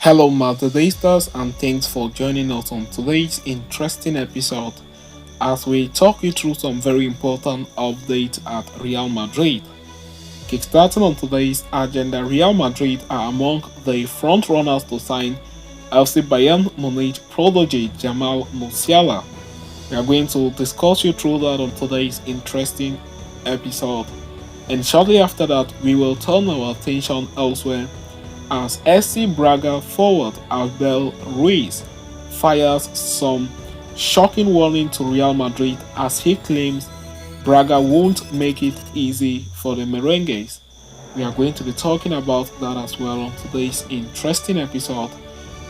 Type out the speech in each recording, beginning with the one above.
Hello, Madridistas, and thanks for joining us on today's interesting episode as we talk you through some very important updates at Real Madrid. Kickstarting on today's agenda, Real Madrid are among the front runners to sign FC Bayern Munich prodigy Jamal Musiala. We are going to discuss you through that on today's interesting episode. And shortly after that, we will turn our attention elsewhere as SC Braga forward Abel Ruiz fires some shocking warning to Real Madrid as he claims Braga won't make it easy for the Merengues. We are going to be talking about that as well on today's interesting episode.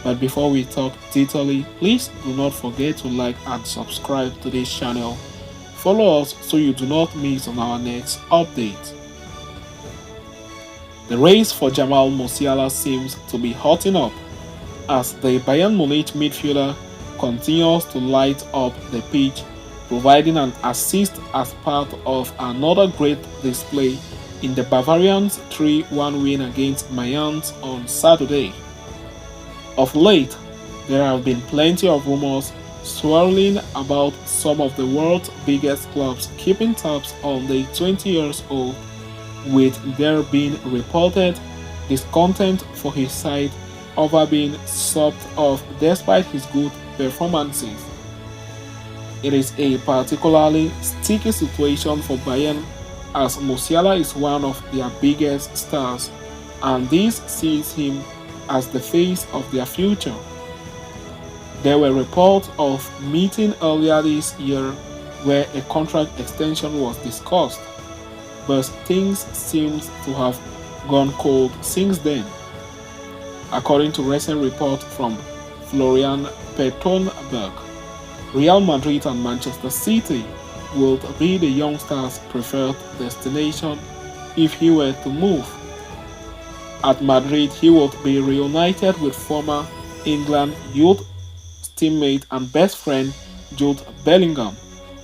But before we talk detailedly, please do not forget to like and subscribe to this channel. Follow us so you do not miss on our next update. The race for Jamal Musiala seems to be hotting up as the Bayern Munich midfielder continues to light up the pitch, providing an assist as part of another great display in the Bavarians' 3-1 win against Mayence on Saturday. Of late, there have been plenty of rumors swirling about some of the world's biggest clubs keeping tabs on the 20 years old, with there being reported discontent for his side over being subbed off despite his good performances. It is a particularly sticky situation for Bayern as Musiala is one of their biggest stars, and this sees him as the face of their future. There were reports of meeting earlier this year where a contract extension was discussed, but things seem to have gone cold since then. According to recent report from Florian Pettenberg, Real Madrid and Manchester City would be the youngster's preferred destination if he were to move. At Madrid, he would be reunited with former England youth teammate and best friend Jude Bellingham,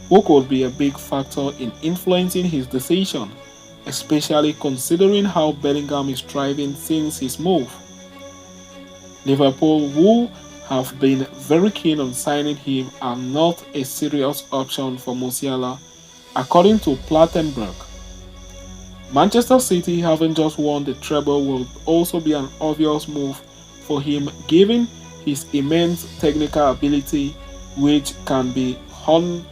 who could be a big factor in influencing his decision, especially considering how Bellingham is thriving since his move. Liverpool, who have been very keen on signing him, are not a serious option for Musiala, according to Plattenberg. Manchester City, having just won the treble, will also be an obvious move for him given his immense technical ability, which can be honed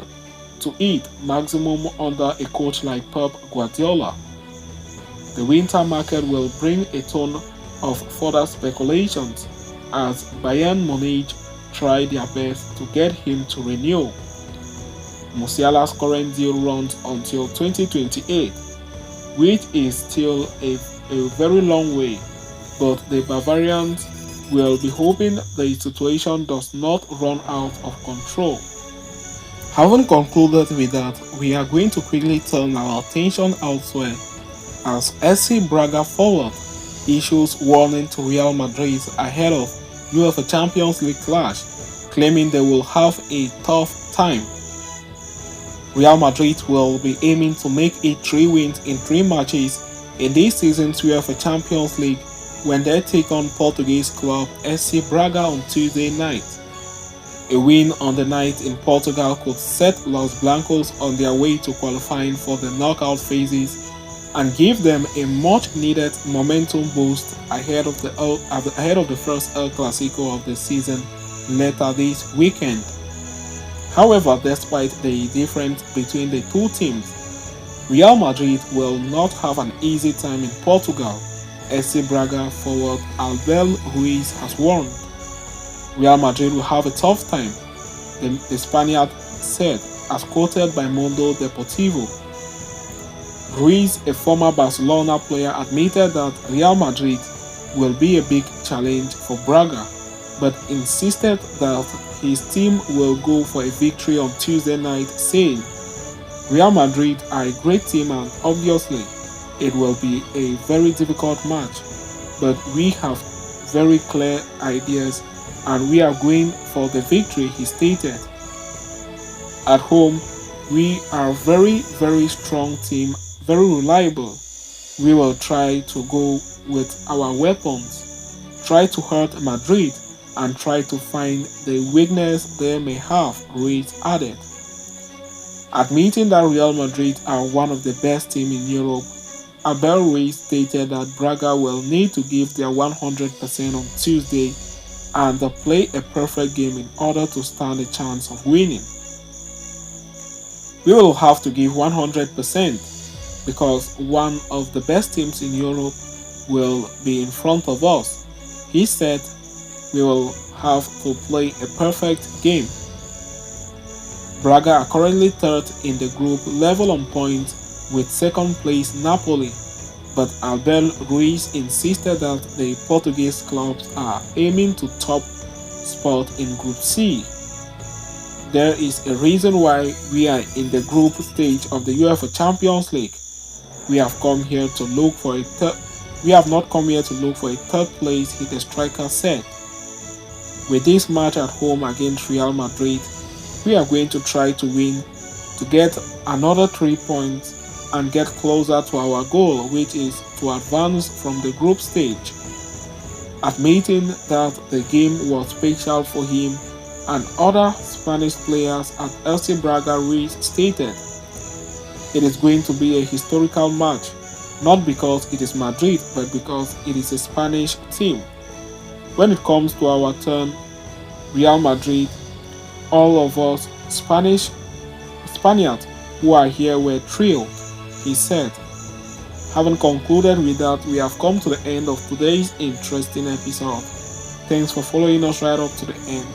to its maximum under a coach like Pep Guardiola. The winter market will bring a ton of further speculations as Bayern Munich try their best to get him to renew. Musiala's current deal runs until 2028, which is still a very long way, but the Bavarians will be hoping the situation does not run out of control. Having concluded with that, we are going to quickly turn our attention elsewhere as SC Braga forward issues warning to Real Madrid ahead of UEFA Champions League clash, claiming they will have a tough time. Real Madrid will be aiming to make it 3 wins in 3 matches in this season's UEFA Champions League when they take on Portuguese club SC Braga on Tuesday night. A win on the night in Portugal could set Los Blancos on their way to qualifying for the knockout phases and give them a much-needed momentum boost ahead of the first El Clasico of the season later this weekend. However, despite the difference between the two teams, Real Madrid will not have an easy time in Portugal, SC Braga forward Abel Ruiz has warned. Real Madrid will have a tough time, the Spaniard said, as quoted by Mundo Deportivo. Ruiz, a former Barcelona player, admitted that Real Madrid will be a big challenge for Braga, but insisted that his team will go for a victory on Tuesday night, saying, "Real Madrid are a great team and obviously it will be a very difficult match, but we have very clear ideas and we are going for the victory," he stated. At home, we are a very strong team, very reliable. We will try to go with our weapons, try to hurt Madrid and try to find the weakness they may have, Ruiz added. Admitting that Real Madrid are one of the best teams in Europe, Abel Ruiz stated that Braga will need to give their 100% on Tuesday and play a perfect game in order to stand a chance of winning. We will have to give 100% because one of the best teams in Europe will be in front of us. He said we will have to play a perfect game. Braga are currently third in the group, level on points with second place Napoli, but Abel Ruiz insisted that the Portuguese clubs are aiming to top spot in Group C. There is a reason why we are in the group stage of the UEFA Champions League. We have come here to look for a third. We have not come here to look for a third place, the striker said. With this match at home against Real Madrid, we are going to try to win to get another 3 points and get closer to our goal, which is to advance from the group stage. Admitting that the game was special for him and other Spanish players at FC Braga, Ruiz stated, "It is going to be a historical match, not because it is Madrid, but because it is a Spanish team. When it comes to our turn, Real Madrid, all of us Spaniards who are here were thrilled," he said. Having concluded with that, we have come to the end of today's interesting episode. Thanks for following us right up to the end.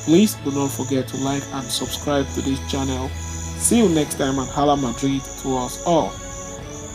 Please do not forget to like and subscribe to this channel. See you next time and Hala Madrid to us all.